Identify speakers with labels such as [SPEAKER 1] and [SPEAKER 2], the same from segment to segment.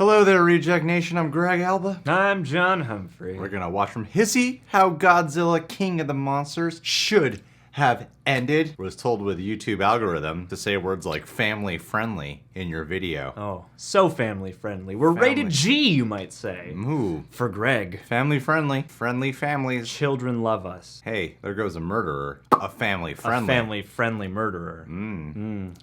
[SPEAKER 1] Hello there, Reject Nation. I'm Greg Alba.
[SPEAKER 2] I'm John Humphrey.
[SPEAKER 1] We're gonna watch from HISHE how Godzilla, King of the Monsters, should have ended. Was told with YouTube algorithm to say words like family friendly in your video.
[SPEAKER 2] Oh, so family friendly. We're rated G, you might say.
[SPEAKER 1] Ooh.
[SPEAKER 2] For Greg.
[SPEAKER 1] Family friendly. Friendly families.
[SPEAKER 2] Children love us.
[SPEAKER 1] Hey, there goes a murderer. A family friendly.
[SPEAKER 2] A family friendly murderer.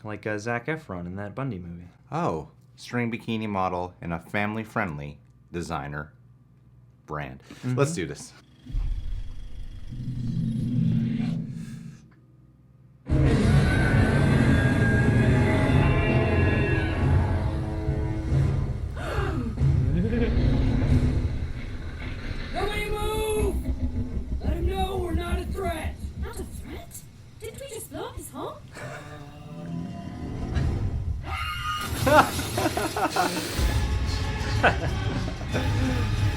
[SPEAKER 2] Like Zac Efron in that Bundy movie.
[SPEAKER 1] Oh, string bikini model and a family friendly designer brand. Let's do this.
[SPEAKER 3] Nobody move! Let him know we're not a threat.
[SPEAKER 4] Not a threat? Didn't we just blow up his home?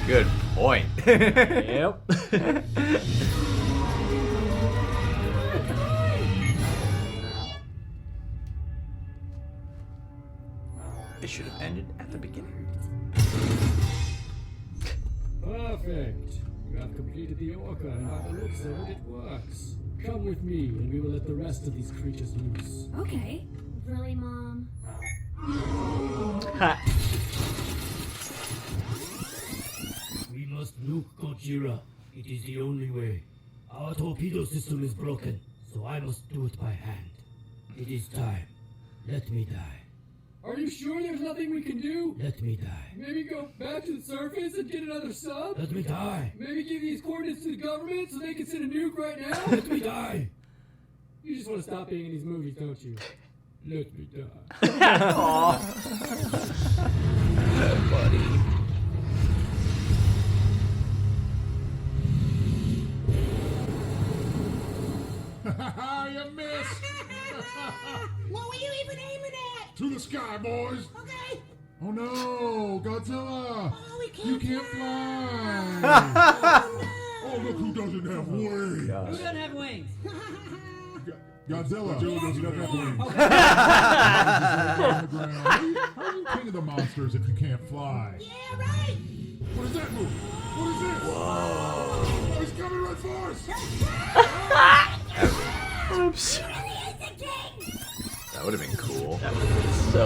[SPEAKER 1] Good point.
[SPEAKER 2] Yep.
[SPEAKER 1] It should have ended at the beginning.
[SPEAKER 3] Perfect. You have completed the orca, and by the looks of it, it works. Come with me, and we will let the rest of these creatures loose.
[SPEAKER 4] Okay. Really, Mom?
[SPEAKER 3] We must nuke Godzilla. It is the only way. Our torpedo system is broken, so I must do it by hand. It is time. Let me die. Are you sure there's nothing we can do? Let me die. Maybe go back to the surface and get another sub? Let me die. Maybe give these coordinates to the government so they can send a nuke right now? Let me die. You just want to stop being in these movies, don't you? Let me die.
[SPEAKER 1] Buddy.
[SPEAKER 5] You missed!
[SPEAKER 4] What were you even aiming at?
[SPEAKER 5] To the sky, boys!
[SPEAKER 4] Okay.
[SPEAKER 5] Oh no, Godzilla!
[SPEAKER 4] Oh, we can't
[SPEAKER 5] You can't fly! Oh, look who doesn't have wings!
[SPEAKER 3] Who doesn't have wings?
[SPEAKER 5] Godzilla! He doesn't have wings. How are you king of the monsters if you can't fly?
[SPEAKER 4] Yeah, right.
[SPEAKER 5] What is that move? What is this? Whoa! Oh, he's coming right for us!
[SPEAKER 1] Oops.
[SPEAKER 4] He really is the king.
[SPEAKER 1] That would have been cool.
[SPEAKER 2] That was so...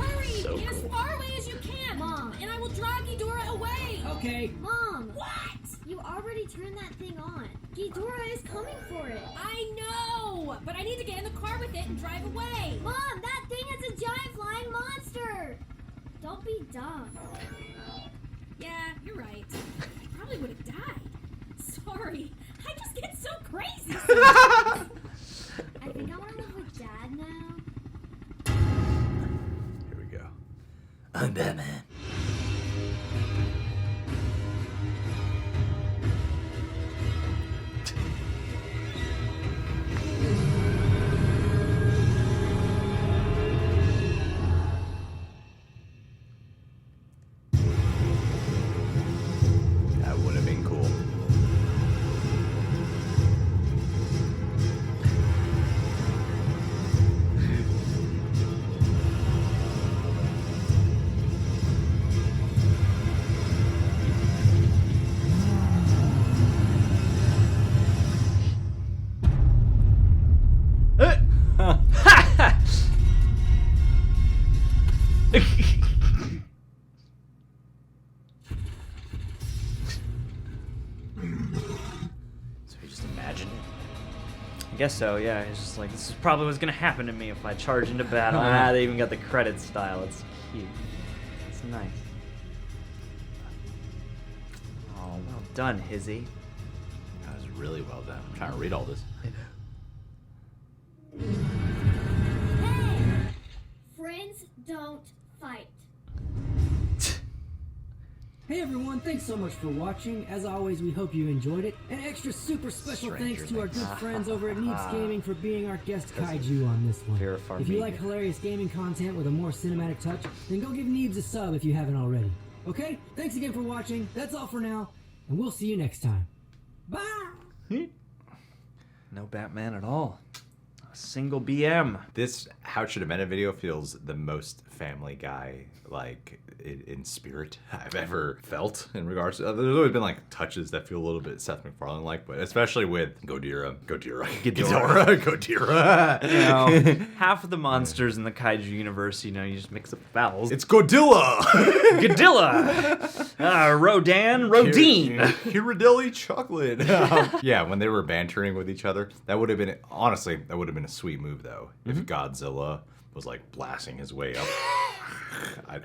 [SPEAKER 4] Hurry,
[SPEAKER 2] So
[SPEAKER 4] get as
[SPEAKER 2] cool.
[SPEAKER 4] far away as you can, Mom, and I will drag Ghidorah away.
[SPEAKER 3] Okay.
[SPEAKER 4] Mom. What? You already turned that thing on. Ghidorah is coming for it. I know, but I need to get in the car with it and drive away. Mom, that thing is a giant flying monster. Don't be dumb. Yeah, you're right. I probably would have died. Sorry. I just get so crazy. I think I want to live with Dad now.
[SPEAKER 1] Here we go. I'm Batman. That would have been cool. So you just imagine it.
[SPEAKER 2] I guess so, yeah. It's just like, this is probably what's gonna happen to me if I charge into battle. Ah, they even got the credit style. It's cute. It's nice. Oh, well done, Hizzy.
[SPEAKER 1] That was really well done. I'm trying to read all this.
[SPEAKER 4] Hey! Friends don't fight.
[SPEAKER 3] Hey everyone, thanks so much for watching. As always, we hope you enjoyed it. An extra super special thanks to our good friends over at Neeps Gaming for being our guest kaiju on this one.
[SPEAKER 2] Fear of
[SPEAKER 3] If you
[SPEAKER 2] Farmiga.
[SPEAKER 3] like hilarious gaming content with a more cinematic touch, then go give Neebs a sub if you haven't already. Okay? Thanks again for watching. That's all for now, and we'll see you next time. Bye!
[SPEAKER 2] No Batman at all. Single BM.
[SPEAKER 1] This How It Should Have Ended video feels the most Family Guy, like, in spirit I've ever felt in regards to... There's always been, like, touches that feel a little bit Seth MacFarlane-like, but especially with Ghidorah.
[SPEAKER 2] You know, half of the monsters in the kaiju universe, you know, you just mix up the vowels.
[SPEAKER 1] It's Godzilla!
[SPEAKER 2] Godzilla! Rodan, Rodine!
[SPEAKER 1] Ghirardelli chocolate. Yeah, when they were bantering with each other, that would have been... Honestly, that would have been a sweet move, though, if Godzilla was, like, blasting his way up.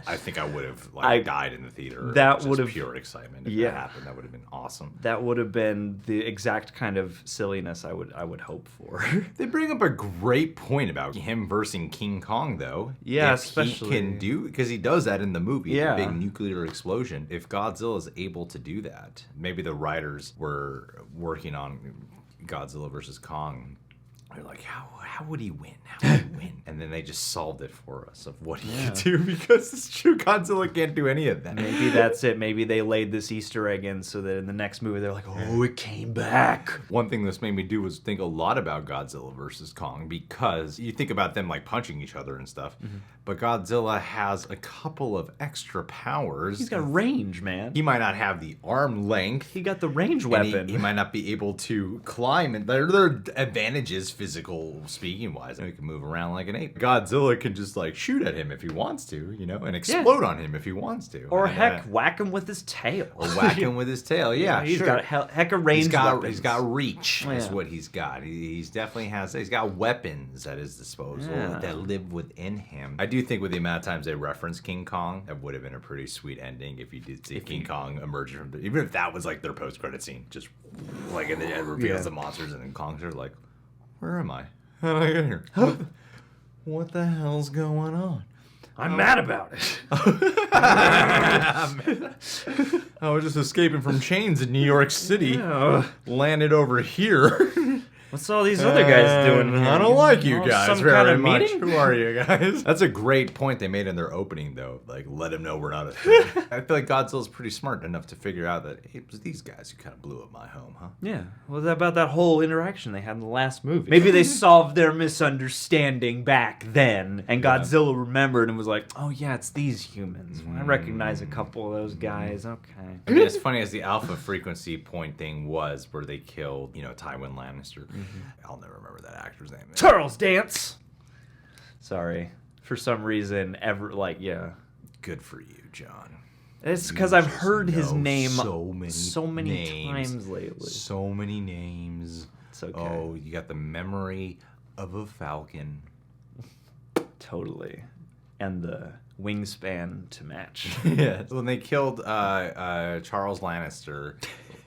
[SPEAKER 1] I think I would have died in the theater.
[SPEAKER 2] That
[SPEAKER 1] would have
[SPEAKER 2] have
[SPEAKER 1] pure excitement if that happened. That would have been awesome.
[SPEAKER 2] That would have been the exact kind of silliness I would hope for.
[SPEAKER 1] They bring up a great point about him versus King Kong, though.
[SPEAKER 2] Yeah,
[SPEAKER 1] if
[SPEAKER 2] especially
[SPEAKER 1] he can do, because he does that in the movie.
[SPEAKER 2] Yeah,
[SPEAKER 1] the big nuclear explosion. If Godzilla is able to do that, maybe the writers were working on Godzilla versus Kong. They're like, how would he win? How would he win? And then they just solved it for us of what he could do, because it's true, Godzilla can't do any of that.
[SPEAKER 2] Maybe that's it. Maybe they laid this Easter egg in so that in the next movie they're like, oh, it came back.
[SPEAKER 1] One thing this made me do was think a lot about Godzilla versus Kong, because you think about them like punching each other and stuff, but Godzilla has a couple of extra powers.
[SPEAKER 2] He's got range, man.
[SPEAKER 1] He might not have the arm length.
[SPEAKER 2] He got the range weapon.
[SPEAKER 1] He might not be able to climb, and there are advantages, physical speaking wise. He can move around like an ape. Godzilla can just like shoot at him if he wants to, you know, and explode on him if he wants to.
[SPEAKER 2] Or heck, whack him with his tail.
[SPEAKER 1] Or whack him with his tail. Yeah,
[SPEAKER 2] he's got heck of range weapons.
[SPEAKER 1] He's got reach. Is what he's got. He's definitely has. He's got weapons at his disposal that live within him. I do think with the amount of times they reference King Kong, that would have been a pretty sweet ending if you did see King Kong emerge from the, even if that was like their post-credit scene, just like in the end reveals the monsters and then Kong's are like, where am I? How did I get here? What the hell's going on?
[SPEAKER 2] I'm mad about it.
[SPEAKER 1] I was just escaping from chains in New York City. Landed over here.
[SPEAKER 2] What's all these other guys doing here?
[SPEAKER 1] I don't like you guys
[SPEAKER 2] some
[SPEAKER 1] very
[SPEAKER 2] kind of
[SPEAKER 1] much.
[SPEAKER 2] meeting?
[SPEAKER 1] Who are you guys? That's a great point they made in their opening, though. Like, let him know we're not a thing. I feel like Godzilla's pretty smart enough to figure out that it was these guys who kind of blew up my home, huh?
[SPEAKER 2] Yeah. What about that whole interaction they had in the last movie? Maybe they solved their misunderstanding back then, and Godzilla remembered and was like, oh yeah, it's these humans. I recognize a couple of those guys. Okay.
[SPEAKER 1] I mean, as funny as the alpha frequency point thing was, where they killed, you know, Tywin Lannister. I'll never remember that actor's name.
[SPEAKER 2] Charles Dance. Sorry. For some reason,
[SPEAKER 1] Good for you, John.
[SPEAKER 2] It's because I've heard his
[SPEAKER 1] know
[SPEAKER 2] name
[SPEAKER 1] so many names.
[SPEAKER 2] times lately.
[SPEAKER 1] So many names.
[SPEAKER 2] It's okay.
[SPEAKER 1] Oh, you got the memory of a falcon.
[SPEAKER 2] Totally. And the wingspan to match.
[SPEAKER 1] Yeah. When they killed Charles Lannister,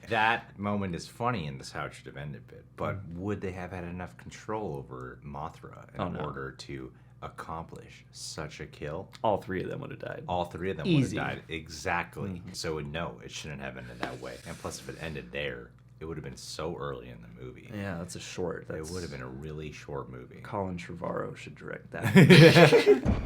[SPEAKER 1] that moment is funny in this How It Should Have Ended bit, but would they have had enough control over Mothra in order to accomplish such a kill?
[SPEAKER 2] All three of them would have died.
[SPEAKER 1] All three of them would have died. Exactly. So no, it shouldn't have ended that way. And plus, if it ended there, it would have been so early in the movie.
[SPEAKER 2] Yeah, that's a short.
[SPEAKER 1] It would have been a really short movie.
[SPEAKER 2] Colin Trevorrow should direct that.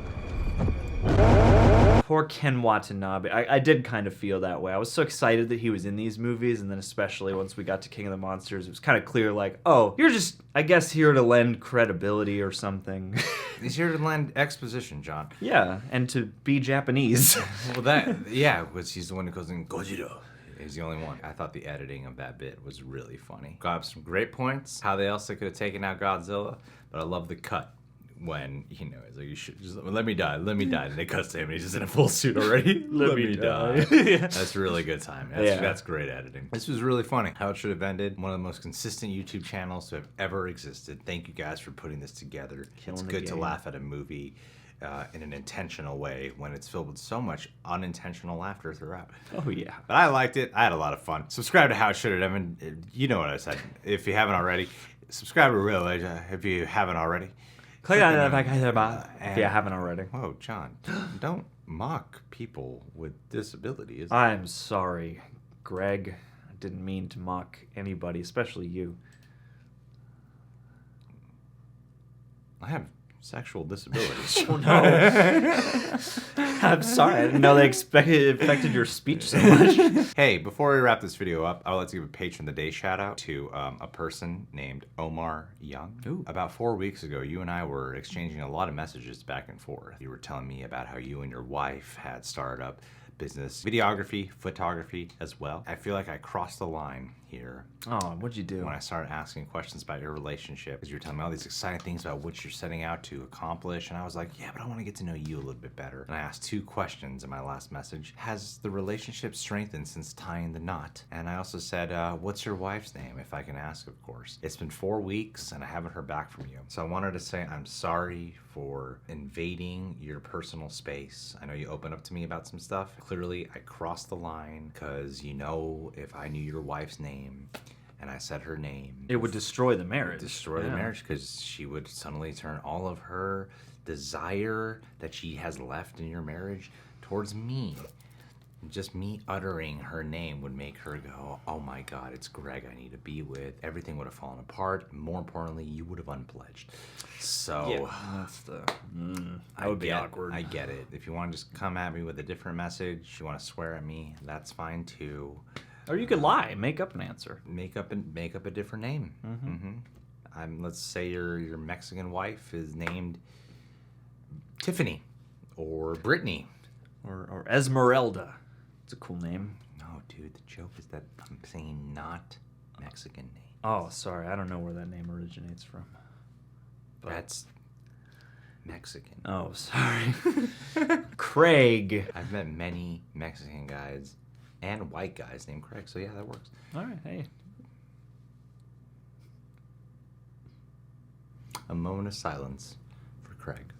[SPEAKER 2] Poor Ken Watanabe. I did kind of feel that way. I was so excited that he was in these movies, and then especially once we got to King of the Monsters, it was kind of clear, like, oh, you're just, I guess, here to lend credibility or something.
[SPEAKER 1] He's here to lend exposition, John.
[SPEAKER 2] Yeah, and to be Japanese.
[SPEAKER 1] Well, because he's the one who goes in Godzilla. He's the only one. I thought the editing of that bit was really funny. Got some great points. How they also could have taken out Godzilla, but I love the cut when, you know, it's like, you should just let me die. And it cuts to him and he's just in a full suit already. Let me die. That's really good time. That's great editing. This was really funny. How It Should Have Ended. One of the most consistent YouTube channels to have ever existed. Thank you guys for putting this together. It's good to laugh at a movie in an intentional way when it's filled with so much unintentional laughter throughout.
[SPEAKER 2] Oh, yeah.
[SPEAKER 1] But I liked it. I had a lot of fun. Subscribe to How It Should Have Ended. You know what I said. If you haven't already, subscribe to Real Age if you haven't already.
[SPEAKER 2] Click on that if you haven't already.
[SPEAKER 1] Whoa, John, don't mock people with disabilities.
[SPEAKER 2] I'm sorry, Greg. I didn't mean to mock anybody, especially you.
[SPEAKER 1] I have sexual disabilities.
[SPEAKER 2] Oh no. I'm sorry. I didn't know it affected your speech so much.
[SPEAKER 1] Hey, before we wrap this video up, I would like to give a Patron of the Day shout out to a person named Omar Young.
[SPEAKER 2] Ooh.
[SPEAKER 1] About 4 weeks ago, you and I were exchanging a lot of messages back and forth. You were telling me about how you and your wife had started up business, videography, photography as well. I feel like I crossed the line here
[SPEAKER 2] Oh, what'd you do?
[SPEAKER 1] when I started asking questions about your relationship, because you were telling me all these exciting things about what you're setting out to accomplish, and I was like, yeah, but I want to get to know you a little bit better. And I asked 2 questions in my last message. Has the relationship strengthened since tying the knot? And I also said, what's your wife's name, if I can ask, of course. It's been 4 weeks and I haven't heard back from you. So I wanted to say I'm sorry for invading your personal space. I know you opened up to me about some stuff. Clearly, I crossed the line because, you know, if I knew your wife's name and I said her name,
[SPEAKER 2] It would destroy the marriage.
[SPEAKER 1] destroy the
[SPEAKER 2] Yeah.
[SPEAKER 1] marriage, because she would suddenly turn all of her desire that she has left in your marriage towards me. Just me uttering her name would make her go, oh my God, it's Greg I need to be with. Everything would have fallen apart. More importantly, you would have unpledged. So
[SPEAKER 2] Yeah, that's the. That would be awkward.
[SPEAKER 1] I get it. If you want to just come at me with a different message, you want to swear at me, that's fine too.
[SPEAKER 2] Or you could lie, make up an answer.
[SPEAKER 1] Make up a different name. Let's say your Mexican wife is named Tiffany or Brittany.
[SPEAKER 2] Or Esmeralda. It's a cool name.
[SPEAKER 1] No, dude, the joke is that I'm saying not Mexican name.
[SPEAKER 2] Oh, sorry. I don't know where that name originates from. But-
[SPEAKER 1] That's Mexican.
[SPEAKER 2] Oh, sorry. Craig.
[SPEAKER 1] I've met many Mexican guys and white guys named Craig, so yeah, that works.
[SPEAKER 2] All right, hey.
[SPEAKER 1] A moment of silence for Craig.